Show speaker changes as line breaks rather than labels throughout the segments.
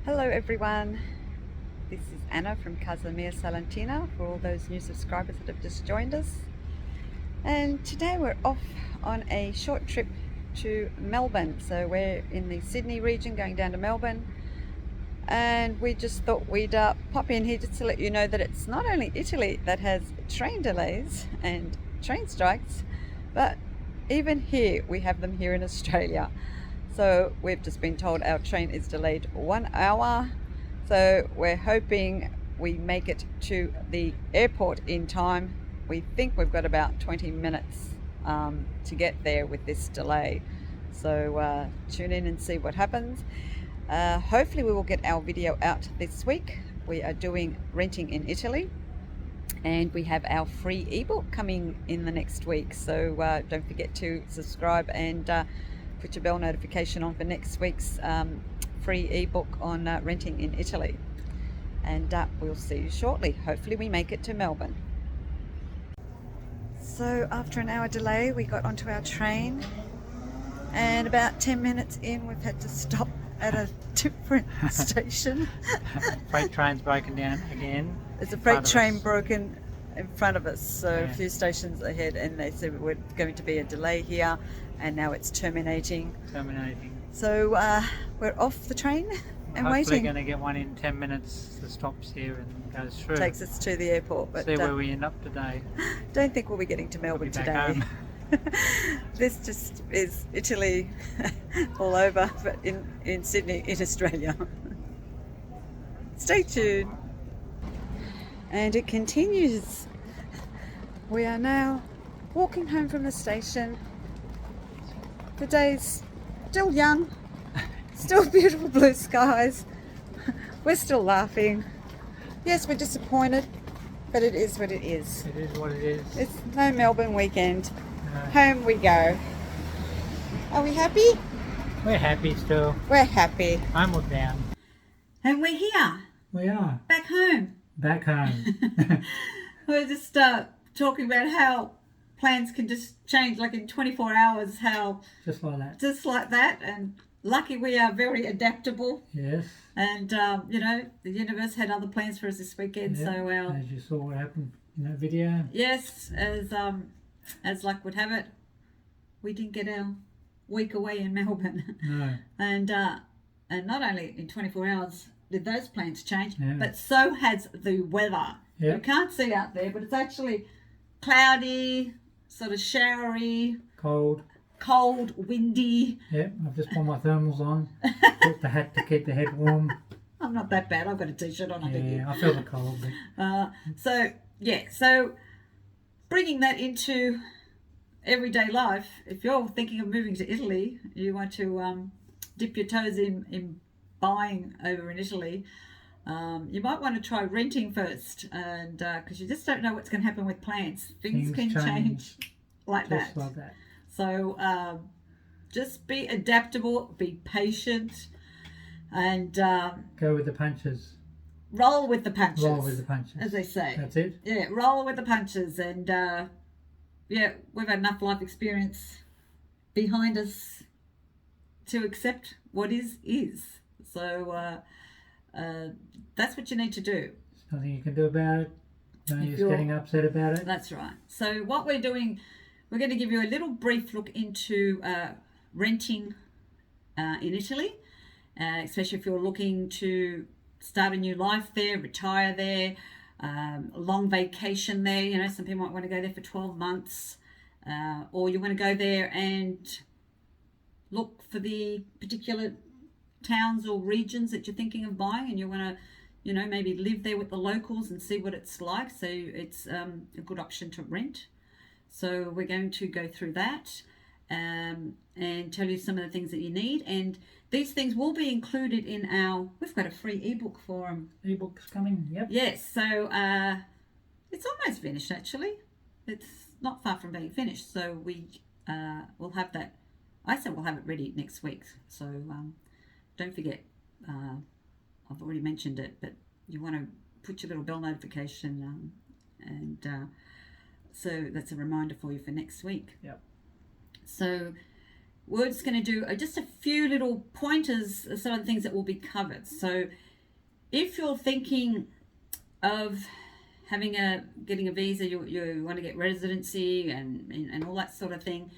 Hello everyone, this is Anna from Casa Salentina for all those new subscribers that have just joined us. And today we're off on a short trip to Melbourne. So we're in the Sydney region going down to Melbourne, and we just thought we'd pop in here just to let you know that it's not only Italy that has train delays and train strikes, but even here we have them here in Australia. So we've just been told our train is delayed 1 hour. So we're hoping we make it to the airport in time. We think we've got about 20 minutes to get there with this delay. So tune in and see what happens. Hopefully we will get our video out this week. We are doing renting in Italy, and we have our free ebook coming in the next week. So don't forget to subscribe and put your bell notification on for next week's free ebook on renting in Italy. And we'll see you shortly. Hopefully we make it to Melbourne. So after an hour delay, we got onto our train, and about 10 minutes in we've had to stop at a different station.
Freight train's broken down again.
There's a freight train broken in front of us, so yeah. A few stations ahead, and they said we're going to be a delay here, and now it's terminating. So we're off the train and
hopefully
waiting.
Going to get one in 10 minutes that stops here and goes through.
Takes us to the airport. But
see where we end up today.
Don't think we'll be getting to Melbourne today. This just is Italy all over, but in Sydney, in Australia. Stay tuned. And it continues. We are now walking home from the station. The day's still young, still beautiful blue skies. We're still laughing. Yes, we're disappointed, but it is what it is.
It is what it is.
It's no Melbourne weekend.
No.
Home we go. Are we happy?
We're happy still.
We're happy.
I'm looked down.
And we're here.
We are.
Back home.
Back home.
We're just talking about how plans can just change like in 24 hours, how
just like that,
and lucky we are very adaptable.
Yes.
And you know, the universe had other plans for us this weekend.
Yeah,
so
as you saw what happened in that video.
Yes, as luck would have it, we didn't get our week away in Melbourne.
No.
And not only in 24 hours did those plans change,
yeah.
but so has the weather.
Yep.
You can't see out there, but it's actually cloudy, sort of showery,
cold,
windy.
Yep, I've just put my thermals on. Put the hat to keep the head warm.
I'm not that bad. I've got a t-shirt on under here.
Yeah, I feel the cold.
So bringing that into everyday life, if you're thinking of moving to Italy, you want to dip your toes in buying over in Italy, you might want to try renting first, and because you just don't know what's going to happen with plans. Things can change like that. So just be adaptable, be patient, and
go with the punches.
Roll with the punches.
Roll with the punches,
as they say.
That's it.
Yeah, roll with the punches, and yeah, we've had enough life experience behind us to accept what is. So that's what you need to do.
There's nothing you can do about it. No use getting upset about it.
That's right. So what we're doing, we're going to give you a little brief look into renting in Italy, especially if you're looking to start a new life there, retire there, a long vacation there. You know, some people might want to go there for 12 months, or you want to go there and look for the particular towns or regions that you're thinking of buying, and you want to, you know, maybe live there with the locals and see what it's like. So it's a good option to rent. So we're going to go through that and tell you some of the things that you need, and these things will be included in we've got a free ebook for them.
Ebook's coming, yep.
Yes, so it's almost finished actually. It's not far from being finished, so we'll have that. I said we'll have it ready next week, so don't forget, I've already mentioned it, but you want to put your little bell notification so that's a reminder for you for next week.
Yep.
So
we're just going to do just a few little pointers of some of the things that will be covered. So if you're thinking of getting a visa, you want to get residency and all that sort of thing,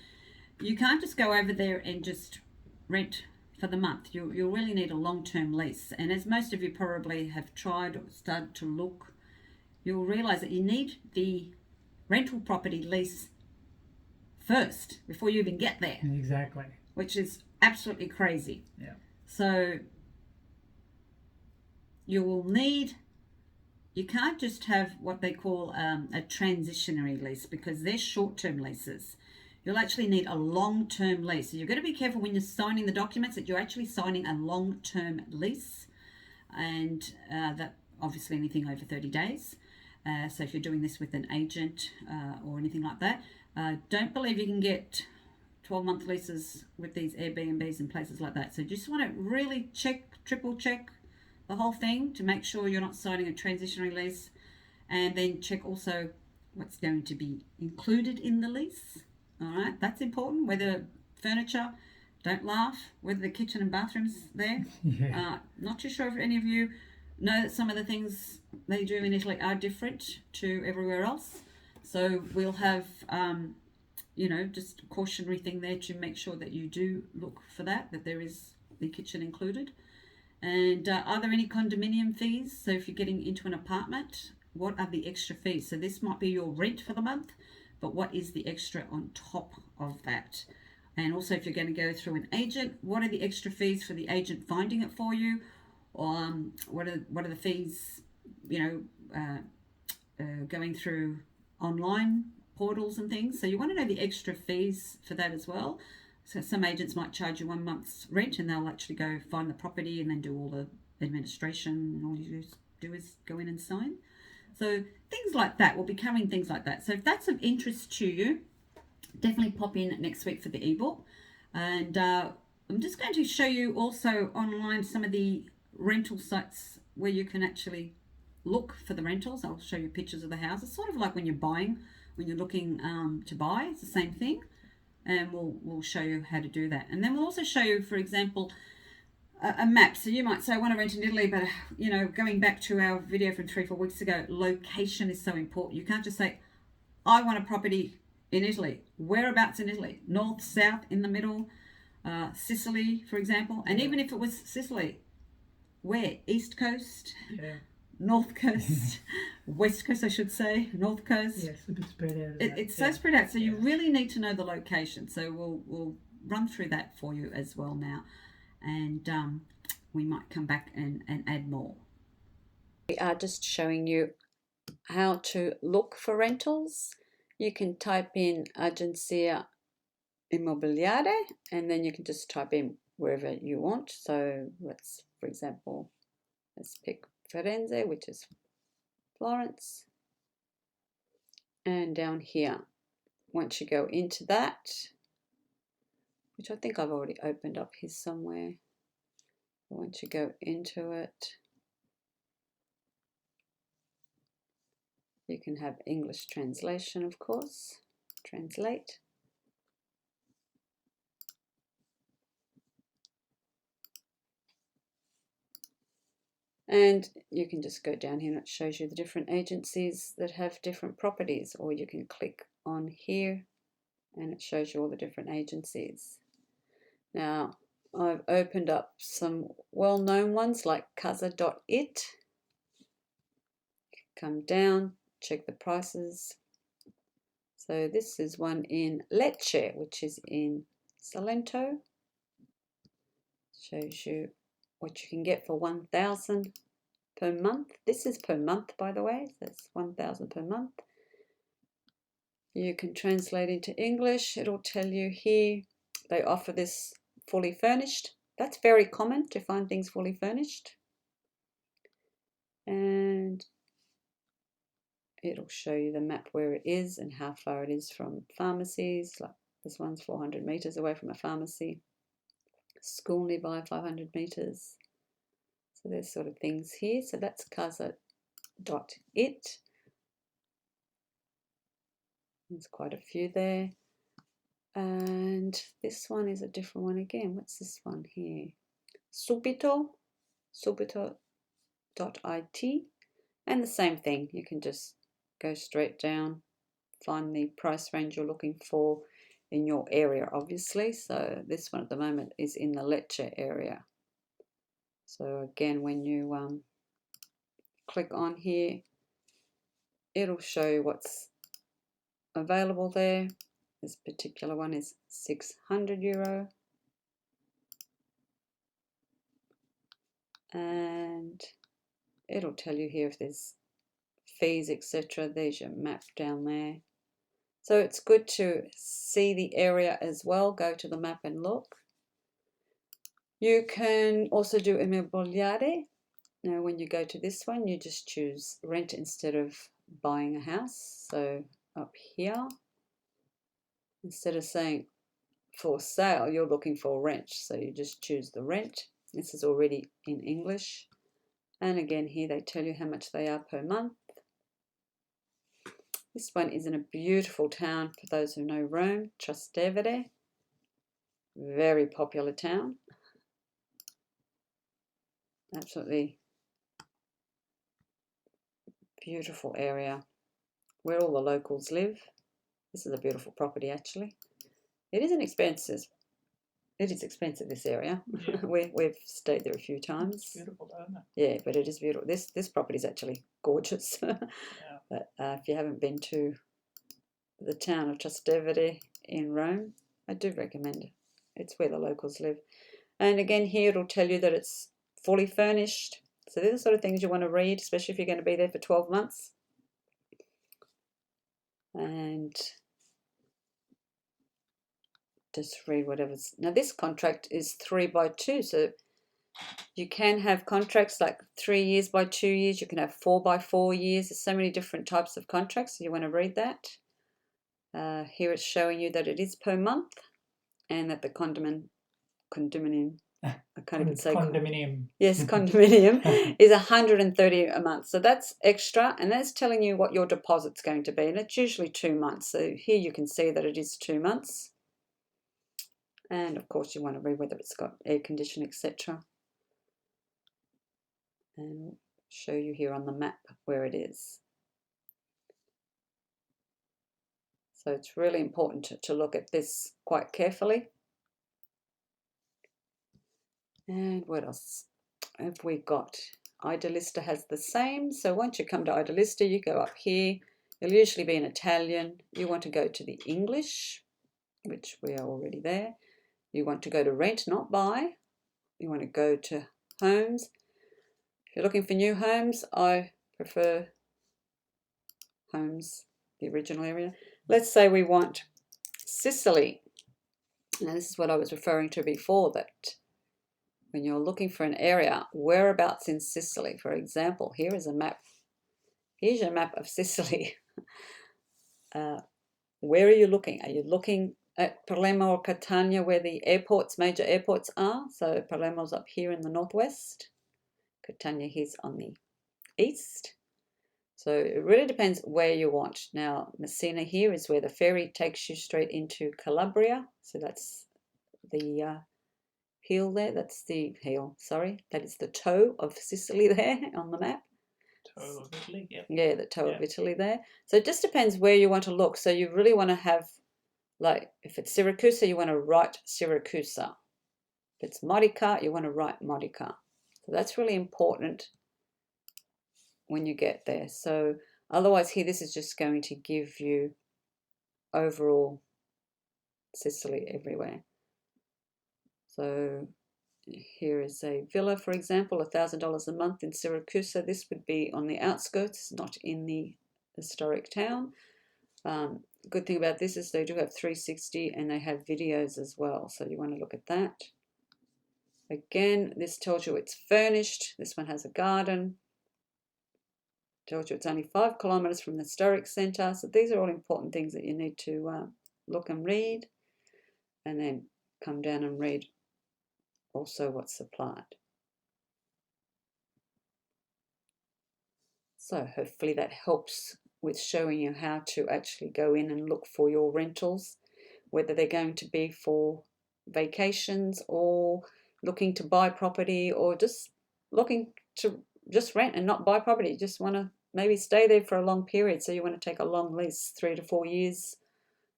you can't just go over there and just rent for the month. You'll really need a long-term lease. And as most of you probably have tried or started to look, you'll realize that you need the rental property lease first before you even get there.
Exactly.
Which is absolutely crazy.
Yeah.
So you can't just have what they call a transitionary lease, because they're short-term leases. You'll actually need a long-term lease. So you've got to be careful when you're signing the documents that you're actually signing a long-term lease, and that obviously anything over 30 days. So if you're doing this with an agent or anything like that, don't believe you can get 12-month leases with these Airbnbs and places like that. So just want to really triple check the whole thing to make sure you're not signing a transitionary lease, and then check also what's going to be included in the lease. All right, that's important. Whether furniture, don't laugh, whether the kitchen and bathrooms there.
Yeah.
Not too sure if any of you know that some of the things they do in Italy are different to everywhere else. So we'll have, just a cautionary thing there to make sure that you do look for that there is the kitchen included. And are there any condominium fees? So if you're getting into an apartment, what are the extra fees? So this might be your rent for the month, but what is the extra on top of that? And also if you're going to go through an agent, what are the extra fees for the agent finding it for you? What are the fees, going through online portals and things? So you want to know the extra fees for that as well. So some agents might charge you 1 month's rent, and they'll actually go find the property and then do all the administration, and all you do is go in and sign. So things like that, we'll be covering things like that. So if that's of interest to you, definitely pop in next week for the ebook. And I'm just going to show you also online some of the rental sites where you can actually look for the rentals. I'll show you pictures of the houses, sort of like when you're looking to buy. It's the same thing. And we'll show you how to do that. And then we'll also show you, for example, a map. So you might say, I want to rent in Italy, but going back to our video from 3-4 weeks ago, location is so important. You can't just say, I want a property in Italy. Whereabouts in Italy? North, south, in the middle, Sicily, for example. And even if it was Sicily, where? East Coast?
Yeah.
North Coast, West Coast, I should say, North Coast.
Yes, a bit spread out.
It's so spread out, so you really need to know the location. So we'll run through that for you as well now, and we might come back and add more. We are just showing you how to look for rentals. You can type in Agenzia Immobiliare, and then you can just type in wherever you want. So let's pick Firenze, which is Florence, and down here, once you go into that, which I think I've already opened up here somewhere, once you go into it, you can have English translation, of course, translate. And you can just go down here and it shows you the different agencies that have different properties, or you can click on here and it shows you all the different agencies. Now, I've opened up some well-known ones like Casa.it. Come down, check the prices. So this is one in Lecce, which is in Salento. Shows you what you can get for 1,000 per month. This is per month, by the way. That's 1,000 per month. You can translate into English. It'll tell you here they offer this fully furnished. That's very common to find things fully furnished. And it'll show you the map where it is and how far it is from pharmacies. Like this one's 400 meters away from a pharmacy. School nearby, 500 meters. So there's sort of things here. So that's Casa.it. There's quite a few there.
And this one is a different one again. What's this one here? Subito, subito.it. And the same thing, you can just go straight down, find the price range you're looking for in your area, obviously. So this one at the moment is in the Lecce area. So again, when you click on here, it'll show you what's available there. This particular one is €600. And it'll tell you here if there's fees, etc. There's your map down there. So it's good to see the area as well. Go to the map and look. You can also do immobiliare. Now when you go to this one, you just choose rent instead of buying a house. So up here, instead of saying for sale, you're looking for rent. So you just choose the rent. This is already in English. And again, here they tell you how much they are per month. This one is in a beautiful town for those who know Rome, Trastevere. Very popular town. Absolutely beautiful area where all the locals live. This is a beautiful property actually. It isn't expensive. It is expensive, this area. Yeah. We've stayed there a few times.
It's beautiful, isn't it?
Yeah, but it is beautiful. This property is actually gorgeous. Yeah. But if you haven't been to the town of Trastevere in Rome, I do recommend it. It's where the locals live. And again, here it'll tell you that it's fully furnished. So these are the sort of things you want to read, especially if you're going to be there for 12 months. And just read whatever's. Now this contract is 3x2, so you can have contracts like 3 years by 2 years. You can have 4 by 4 years. There's so many different types of contracts. So you want to read that. Here it's showing you that it is per month, and that the condominium. I can't even say
condominium.
Yes, condominium is 130 a month. So that's extra, and that's telling you what your deposit's going to be, and it's usually 2 months. So here you can see that it is 2 months. And of course you want to read whether it's got air conditioning, etc. And show you here on the map where it is. So it's really important to look at this quite carefully. And what else have we got? Idealista has the same. So once you come to Idealista, you go up here. It'll usually be in Italian. You want to go to the English, which we are already there. You want to go to rent, not buy. You want to go to homes. If you're looking for new homes, I prefer homes, the original area. Let's say we want Sicily. Now this is what I was referring to before, that when you're looking for an area, whereabouts in Sicily, for example, here is a map. Here's your map of Sicily. Where are you looking? Are you looking at Palermo or Catania, where the airports, major airports are? So Palermo's up here in the northwest. Catania here's on the east. So it really depends where you want. Now Messina here is where the ferry takes you straight into Calabria. So that's the heel there. That's the heel, sorry. That is the toe of Sicily there on the map.
Toe of Italy, yep.
Yeah, the toe of Italy there. So it just depends where you want to look. So you really want to have, like, if it's Siracusa, you want to write Siracusa. If it's Modica, you want to write Modica. So that's really important when you get there. So otherwise here, this is just going to give you overall Sicily everywhere. So here is a villa, for example, $1,000 a month in Siracusa. This would be on the outskirts, not in the historic town. Good thing about this is they do have 360 and they have videos as well. So you want to look at that. Again, this tells you it's furnished. This one has a garden. Tells you it's only 5 kilometers from the historic centre. So these are all important things that you need to look and read. And then come down and read also what's supplied. So hopefully that helps with showing you how to actually go in and look for your rentals.
whether they're going to be for vacations or looking to buy property, or just looking to just rent and not buy property. Just want to maybe stay there for a long period. So you want to take a long lease, 3 to 4 years,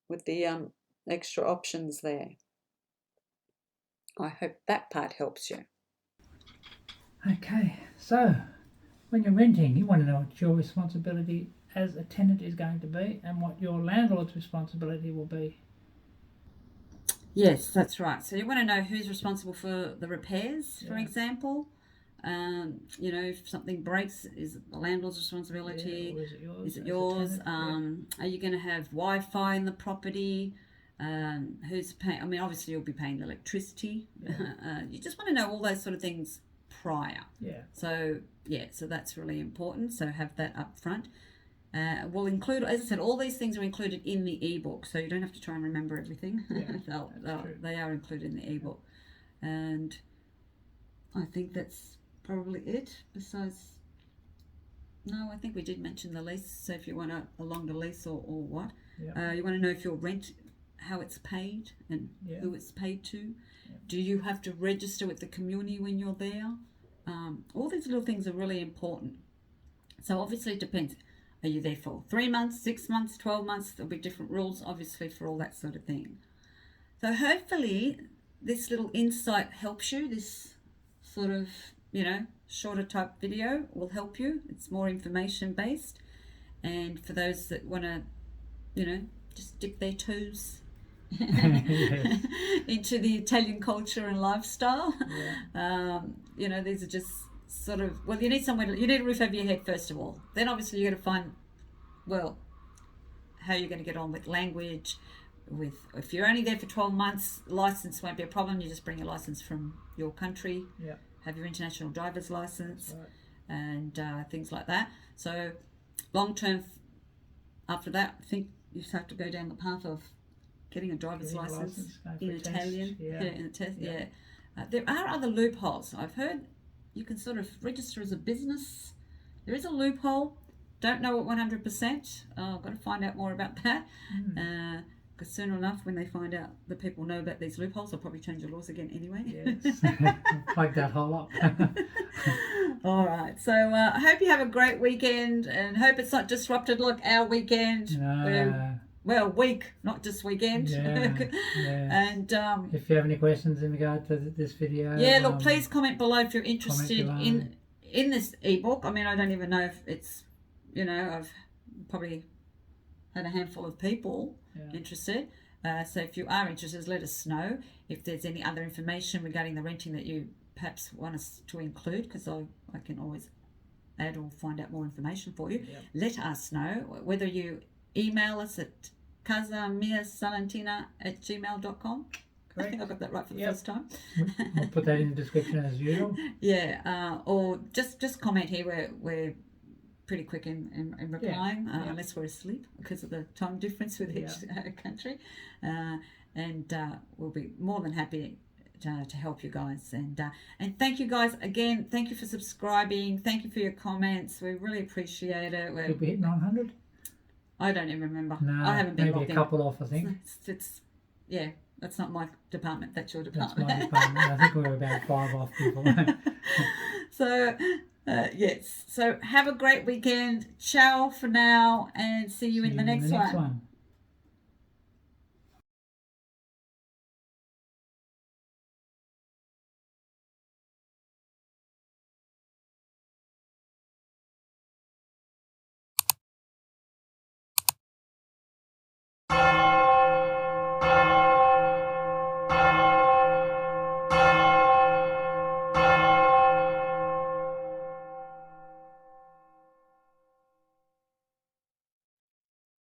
with the extra options there. I hope that part helps you.
Okay, so when you're renting, you want to know what your responsibility as a tenant is going to be and what your landlord's responsibility will be.
Yes, that's right. So you want to know who's responsible for the repairs, for
Yeah.
example. You know, if something breaks, is it the landlord's responsibility?
Yeah, or is it yours?
Is it
as a
yours?
tenant?
Are you going to have Wi-Fi in the property? Who's paying? I mean, obviously you'll be paying the electricity.
Yeah.
You just want to know all those sort of things prior.
Yeah.
So yeah, so that's really important. So have that up front. We'll include, as I said, all these things are included in the ebook, so you don't have to try and remember everything.
Yeah,
they are included in the ebook, and I think that's probably it. Besides, no, I think we did mention the lease. So if you want a longer lease or what,
Yeah.
you want to know if your rent, how it's paid and
Yeah.
who it's paid to.
Yeah.
Do you have to register with the community when you're there? All these little things are really important. So obviously it depends. Are you there for 3 months, 6 months, 12 months? There'll be different rules, obviously, for all that sort of thing. So hopefully this little insight helps you. This sort of, you know, shorter type video will help you. It's more information based. And for those that want to, you know, just dip their toes
Yes.
into the Italian culture and lifestyle,
Yeah.
you know, these are just sort of, well, you need somewhere to, you need a roof over your head first of all. Then obviously you got to find, well, how you're going to get on with language. With, if you're only there for 12 months, license won't be a problem. You just bring your license from your country.
Yeah.
Have your international driver's license.
That's right.
And things like that. So long term, after that, I think you just have to go down the path of getting a driver's
Getting a
license
going
in
for tests.
Italian.
Yeah.
In a test.
Yeah.
There are other loopholes. I've heard you can sort of register as a business. There is a loophole. Don't know it 100%. I've got to find out more about that. Because soon enough, when they find out that people know about these loopholes, they'll probably change the laws again anyway.
Yes. Plug that hole up.
All right. So I hope you have a great weekend, and hope it's not disrupted like our weekend. Well, week, not just weekend.
Yeah.
And
If you have any questions in regard to this video,
look, please comment below if you're interested in this ebook. I mean, I don't even know if it's, you know, I've probably had a handful of people interested. So if you are interested, let us know if there's any other information regarding the renting that you perhaps want us to include, because I can always add or find out more information for you. Let us know, whether you email us at casasalentina@gmail.com. I think I got that right for the first time.
We'll put that in the description as usual.
Or just comment here. We're pretty quick in replying, unless we're asleep because of the time difference with each country. And we'll be more than happy to help you guys. And thank you guys again. Thank you for subscribing. Thank you for your comments. We really appreciate it.
Did we hit 900?
I don't even remember.
No,
I haven't been
maybe
logged
a couple off, I think.
It's that's not my department. That's your department.
That's my department. I think we were about 5 off people.
So, yes. So have a great weekend. Ciao for now, and see you in the next one.